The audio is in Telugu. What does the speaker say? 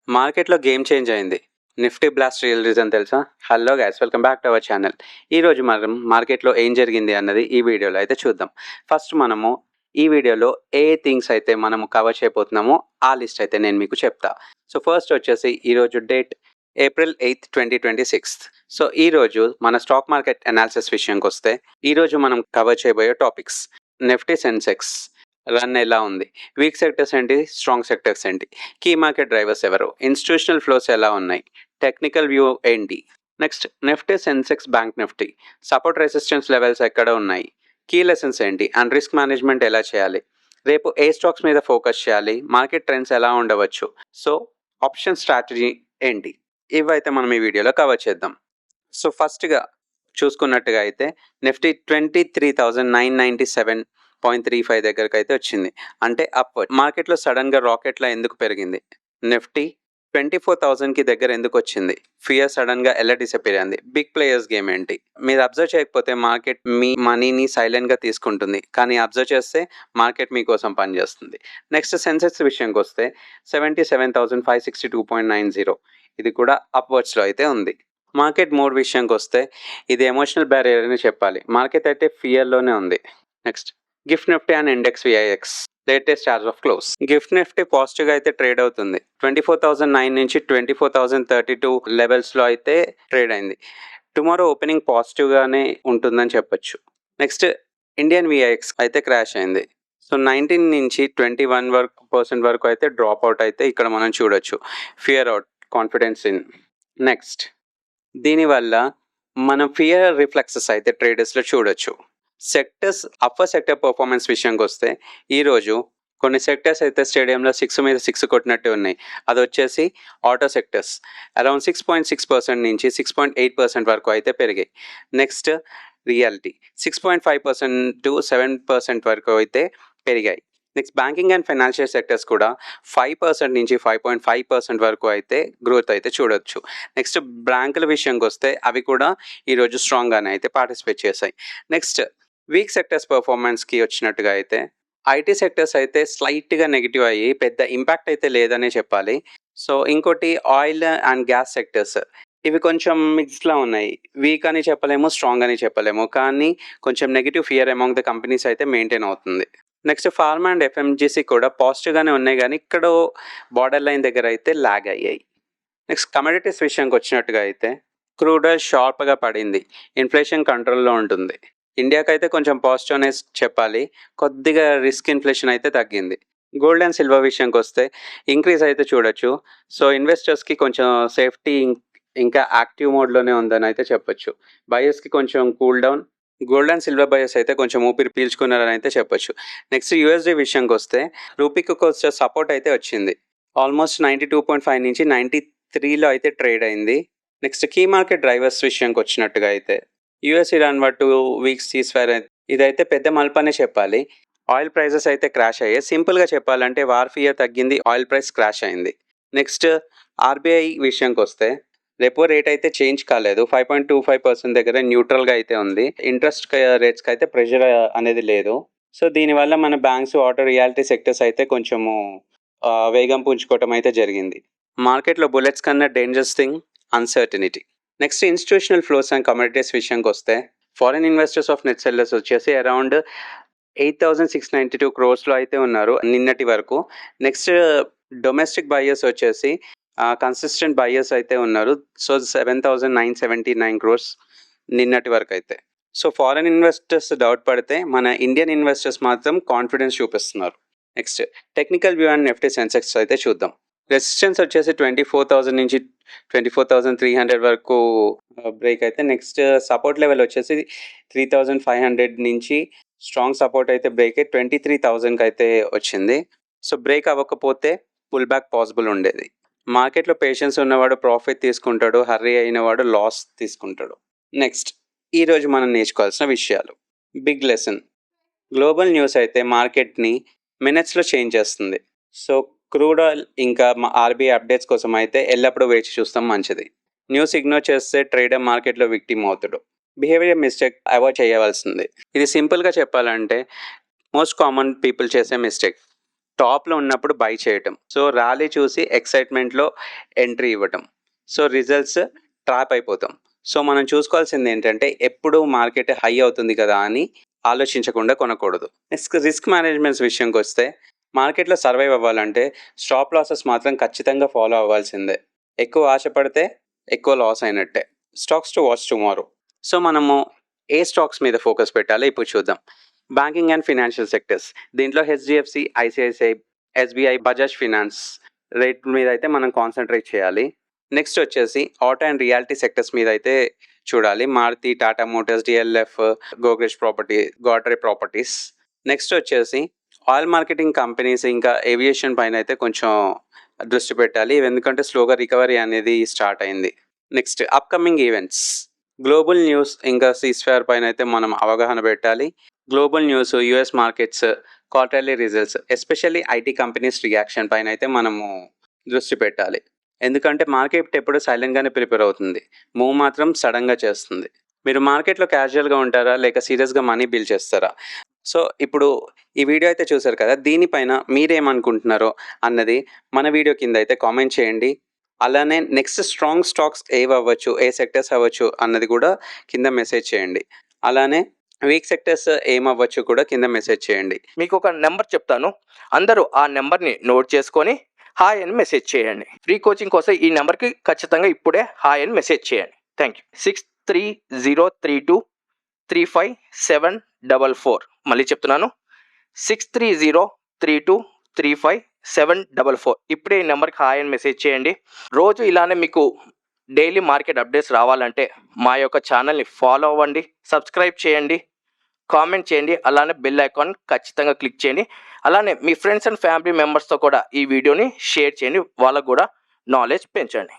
మార్కెట్‌లో గేమ్ చేంజ్ అయింది. నిఫ్టీ బ్లాస్ట్ రియల్ రీజన్ తెలుసా? Hello guys, welcome back to our channel. ఈరోజు మనం మార్కెట్‌లో ఏం జరిగింది అన్నది ఈ వీడియోలో అయితే చూద్దాం. ఫస్ట్ మనము ఈ వీడియోలో ఏ థింగ్స్ అయితే మనము కవర్ చేయబోతున్నామో ఆ లిస్ట్ అయితే నేను మీకు చెప్తా. సో ఫస్ట్ వచ్చేసి ఈరోజు డేట్ ఏప్రిల్ 8, 2026. సో ఈరోజు మన స్టాక్ మార్కెట్ అనాలిసిస్ విషయానికొస్తే ఈరోజు మనం కవర్ చేయబోయే టాపిక్స్ నిఫ్టీ సెన్సెక్స్ రన్ ఎలా ఉంది, వీక్ సెక్టర్స్ ఏంటి, స్ట్రాంగ్ సెక్టర్స్ ఏంటి, కీ మార్కెట్ డ్రైవర్స్ ఎవరు, ఇన్స్టిట్యూషనల్ ఫ్లోస్ ఎలా ఉన్నాయి, టెక్నికల్ వ్యూ ఏంటి, next Nifty Sensex bank Nifty support resistance levels ఎక్కడ ఉన్నాయి, కీ లెసన్స్ ఏంటి అండ్ రిస్క్ మేనేజ్మెంట్ ఎలా చేయాలి, రేపు ఏ స్టాక్స్ మీద ఫోకస్ చేయాలి, మార్కెట్ ట్రెండ్స్ ఎలా ఉండవచ్చు, సో ఆప్షన్ స్ట్రాటజీ ఏంటి, ఇవైతే మనం ఈ వీడియోలో కవర్ చేద్దాం. సో ఫస్ట్గా చూసుకున్నట్టుగా అయితే నిఫ్టీ 23,997.35 దగ్గరకు అయితే వచ్చింది. అంటే అప్వర్డ్. మార్కెట్లో సడన్గా రాకెట్లా ఎందుకు పెరిగింది? నిఫ్టీ 24,000కి దగ్గర ఎందుకు వచ్చింది? ఫియర్ సడన్గా ఎలా డిసపియర్ అయింది? బిగ్ ప్లేయర్స్ గేమ్ ఏంటి? మీరు అబ్జర్వ్ చేయకపోతే మార్కెట్ మీ మనీని సైలెంట్గా తీసుకుంటుంది, కానీ అబ్జర్వ్ చేస్తే మార్కెట్ మీకోసం పనిచేస్తుంది. నెక్స్ట్ సెన్సెక్స్ విషయానికి వస్తే 77,562.90, ఇది కూడా అప్వర్డ్స్లో అయితే ఉంది. మార్కెట్ మోడ్ విషయానికి వస్తే ఇది ఎమోషనల్ బ్యారియర్ అని చెప్పాలి. మార్కెట్ అయితే ఫియర్లోనే ఉంది. Next GIFT Nifty and index VIX latest as of close. GIFT Nifty పాజిటివ్గా అయితే ట్రేడ్ అవుతుంది. 24,009 నుంచి 24,032 లెవెల్స్లో అయితే ట్రేడ్ అయింది. టుమారో ఓపెనింగ్ పాజిటివ్గానే ఉంటుందని చెప్పొచ్చు. నెక్స్ట్ ఇండియన్ విఐఎక్స్ అయితే క్రాష్ అయింది. సో 19 నుంచి 21% వరకు అయితే డ్రాప్ అవుట్ అయితే ఇక్కడ మనం చూడొచ్చు. Fear out, confidence in. Next దీనివల్ల మనం ఫియర్ రిఫ్లెక్సెస్ అయితే ట్రేడర్స్లో చూడొచ్చు. సెక్టర్స్ అప్పర్ సెక్టర్ పర్ఫార్మెన్స్ విషయానికి వస్తే ఈరోజు కొన్ని సెక్టర్స్ అయితే స్టేడియంలో 6 మీద 6 కొట్టినట్టు ఉన్నాయి. అది వచ్చేసి ఆటో సెక్టర్స్ అరౌండ్ 6.6% నుంచి 6.8% వరకు అయితే పెరిగాయి. నెక్స్ట్ రియాలిటీ 6.5% టు 7% వరకు అయితే పెరిగాయి. Next banking and financial sectors కూడా 5% నుంచి 5.5% వరకు అయితే గ్రోత్ అయితే చూడొచ్చు. నెక్స్ట్ బ్యాంకుల విషయానికి వస్తే అవి కూడా ఈరోజు స్ట్రాంగ్గానే అయితే పార్టిసిపేట్ చేశాయి. నెక్స్ట్ వీక్ సెక్టర్స్ పర్ఫార్మెన్స్కి వచ్చినట్టుగా అయితే ఐటీ సెక్టర్స్ అయితే స్లైట్గా నెగిటివ్ అయ్యి పెద్ద ఇంపాక్ట్ అయితే లేదనే చెప్పాలి. సో ఇంకోటి ఆయిల్ అండ్ గ్యాస్ సెక్టర్స్ ఇవి కొంచెం మిక్స్డ్లా ఉన్నాయి. వీక్ అని చెప్పలేము, స్ట్రాంగ్ అని చెప్పలేము, కానీ కొంచెం negative fear among the companies అయితే మెయింటైన్ అవుతుంది. నెక్స్ట్ ఫార్మా అండ్ ఎఫ్ఎంజీసీ కూడా పాజిటివ్గానే ఉన్నాయి, కానీ ఇక్కడ బార్డర్ లైన్ దగ్గర అయితే ల్యాగ్ అయ్యాయి. నెక్స్ట్ కమోడిటీస్ విషయానికి వచ్చినట్టుగా అయితే క్రూడ్ ఆయిల్ షార్ప్గా పడింది. ఇన్ఫ్లేషన్ కంట్రోల్లో ఉంటుంది. ఇండియాకి అయితే కొంచెం పాజిటివ్నే చెప్పాలి, కొద్దిగా రిస్క్ ఇన్ఫ్లేషన్ అయితే తగ్గింది. గోల్డ్ అండ్ సిల్వర్ విషయానికి వస్తే ఇంక్రీజ్ అయితే చూడొచ్చు. సో ఇన్వెస్టర్స్కి కొంచెం సేఫ్టీ ఇంకా యాక్టివ్ మోడ్లోనే ఉందని అయితే చెప్పొచ్చు. బయర్స్కి కొంచెం cool down. Gold and silver buyers అయితే కొంచెం ఊపిరి పీల్చుకున్నారని అయితే చెప్పొచ్చు. నెక్స్ట్ యూఎస్డీ విషయానికి వస్తే రూపీకి కొంచెం సపోర్ట్ అయితే వచ్చింది. ఆల్మోస్ట్ 92.5 నుంచి 93లో అయితే ట్రేడ్ అయింది. నెక్స్ట్ కీ మార్కెట్ డ్రైవర్స్ విషయానికి వచ్చినట్టుగా అయితే US Iran war 2 weeks ceasefire ఇదైతే పెద్ద మల్పనే చెప్పాలి. ఆయిల్ ప్రైజెస్ అయితే క్రాష్ అయ్యాయి. సింపుల్గా చెప్పాలంటే వార్ ఫియర్ తగ్గింది, ఆయిల్ ప్రైస్ క్రాష్ అయింది. నెక్స్ట్ ఆర్బీఐ విషయానికి వస్తే రెపో రేట్ అయితే చేంజ్ కాలేదు. 5.25% దగ్గర న్యూట్రల్గా అయితే ఉంది. ఇంట్రెస్ట్ రేట్స్కి అయితే ప్రెషర్ అనేది లేదు. సో దీనివల్ల మన బ్యాంక్స్, ఆటో, రియాలిటీ సెక్టర్స్ అయితే కొంచెము వేగం పుంజుకోవటం అయితే జరిగింది. మార్కెట్లో బుల్లెట్స్ కన్నా dangerous thing uncertainty. Next institutional flows and commodities విషయానికి వస్తే foreign investors of net sellers వచ్చేసి అరౌండ్ 8,692 crores అయితే ఉన్నారు నిన్నటి వరకు. నెక్స్ట్ డొమెస్టిక్ బయర్స్ వచ్చేసి కన్సిస్టెంట్ బయర్స్ అయితే ఉన్నారు. సో 7,979 crores నిన్నటి వరకు అయితే. సో ఫారిన్ ఇన్వెస్టర్స్ డౌట్ పడితే మన ఇండియన్ ఇన్వెస్టర్స్ మాత్రం కాన్ఫిడెన్స్ చూపిస్తున్నారు. Next technical view and Nifty Sensex అయితే చూద్దాం. రెసిస్టెన్స్ వచ్చేసి 24,000 నుంచి 24,300 వరకు బ్రేక్ అయితే. నెక్స్ట్ సపోర్ట్ లెవెల్ వచ్చేసి 3,500 నుంచి స్ట్రాంగ్ సపోర్ట్ అయితే బ్రేక్ అయ్యి 23,000కి అయితే వచ్చింది. సో బ్రేక్ అవ్వకపోతే పుల్ బ్యాక్ పాసిబుల్ ఉండేది. మార్కెట్లో పేషెన్స్ ఉన్నవాడు ప్రాఫిట్ తీసుకుంటాడు, హర్రీ అయినవాడు లాస్ తీసుకుంటాడు. నెక్స్ట్ ఈరోజు మనం నేర్చుకోవాల్సిన విషయాలు. Big lesson. గ్లోబల్ న్యూస్ అయితే మార్కెట్ని మినిట్స్లో చేంజ్ చేస్తుంది. సో క్రూడ్ ఆయిల్ ఇంకా ఆర్బీఐ అప్డేట్స్ కోసం అయితే ఎల్లప్పుడూ వేచి చూస్తాం మంచిది. న్యూస్ ఇగ్నోర్ చేస్తే ట్రేడర్ మార్కెట్లో విక్టిమ్ అవుతాడు. బిహేవియర్ మిస్టేక్ అవాయిడ్ చేయవలసింది. ఇది సింపుల్గా చెప్పాలంటే మోస్ట్ కామన్ పీపుల్ చేసే మిస్టేక్. టాప్లో ఉన్నప్పుడు బై చేయటం, సో ర్యాలీ చూసి ఎక్సైట్మెంట్లో ఎంట్రీ ఇవ్వటం, సో రిజల్ట్స్ ట్రాప్ అయిపోతాం. సో మనం చూసుకోవాల్సింది ఏంటంటే ఎప్పుడు మార్కెట్ హై అవుతుంది కదా అని ఆలోచించకుండా కొనకూడదు. నెక్స్ట్ రిస్క్ మేనేజ్మెంట్స్ విషయంకి వస్తే మార్కెట్లో సర్వైవ్ అవ్వాలంటే స్టాప్ లాసెస్ మాత్రం ఖచ్చితంగా ఫాలో అవ్వాల్సిందే. ఎక్కువ ఆశపడితే ఎక్కువ లాస్ అయినట్టే. Stocks to watch tomorrow. So మనము ఏ స్టాక్స్ మీద ఫోకస్ పెట్టాలో ఇప్పుడు చూద్దాం. బ్యాంకింగ్ అండ్ ఫినాన్షియల్ సెక్టర్స్, దీంట్లో HDFC, ICICI, SBI, Bajaj finance rate మీద అయితే మనం కాన్సన్ట్రేట్ చేయాలి. నెక్స్ట్ వచ్చేసి ఆటో అండ్ రియాలిటీ సెక్టర్స్ మీద అయితే చూడాలి. Maruti, Tata motors, DLF, Godrej property, Godrej properties. Next వచ్చేసి ఆయిల్ మార్కెటింగ్ కంపెనీస్ ఇంకా ఏవియేషన్ పైన అయితే కొంచెం దృష్టి పెట్టాలి, ఎందుకంటే స్లోగా రికవరీ అనేది స్టార్ట్ అయింది. Next upcoming events, global news ఇంకా సీస్ఫైర్ పైన అయితే మనం అవగాహన పెట్టాలి. Global news, US markets, quarterly results, especially IT companies reaction పైన అయితే మనము దృష్టి పెట్టాలి, ఎందుకంటే మార్కెట్ ఎప్పుడు సైలెంట్గానే ప్రిపేర్ అవుతుంది, మూవ్ మాత్రం సడన్గా చేస్తుంది. మీరు మార్కెట్లో క్యాజువల్గా ఉంటారా లేక సీరియస్గా మనీ బిల్ చేస్తారా? సో ఇప్పుడు ఈ వీడియో అయితే చూసారు కదా, దీనిపైన మీరేమనుకుంటున్నారో అన్నది మన వీడియో కింద అయితే కామెంట్ చేయండి. అలానే నెక్స్ట్ స్ట్రాంగ్ స్టాక్స్ ఏవి అవ్వచ్చు, ఏ సెక్టర్స్ అవ్వచ్చు అన్నది కూడా కింద మెసేజ్ చేయండి. అలానే వీక్ సెక్టర్స్ ఏమవ్వచ్చు కూడా కింద మెసేజ్ చేయండి. మీకు ఒక నెంబర్ చెప్తాను, అందరూ ఆ నెంబర్ని నోట్ చేసుకొని హాయ్ అని మెసేజ్ చేయండి. ఫ్రీ కోచింగ్ కోసం ఈ నెంబర్కి ఖచ్చితంగా ఇప్పుడే హాయ్ అని మెసేజ్ చేయండి. Thank you. 6303235744. మళ్ళీ చెప్తున్నాను, 6303235744. ఇప్పుడే ఈ నెంబర్కి హాయ్ అని మెసేజ్ చేయండి. రోజు ఇలానే మీకు డైలీ మార్కెట్ అప్డేట్స్ రావాలంటే మా యొక్క ఛానల్ని ఫాలో అవ్వండి, సబ్స్క్రైబ్ చేయండి, కామెంట్ చేయండి, అలానే బెల్ ఐకాన్ ఖచ్చితంగా క్లిక్ చేయండి. అలానే మీ ఫ్రెండ్స్ అండ్ ఫ్యామిలీ మెంబర్స్తో కూడా ఈ వీడియోని షేర్ చేయండి, వాళ్ళకు కూడా నాలెడ్జ్ పెంచండి.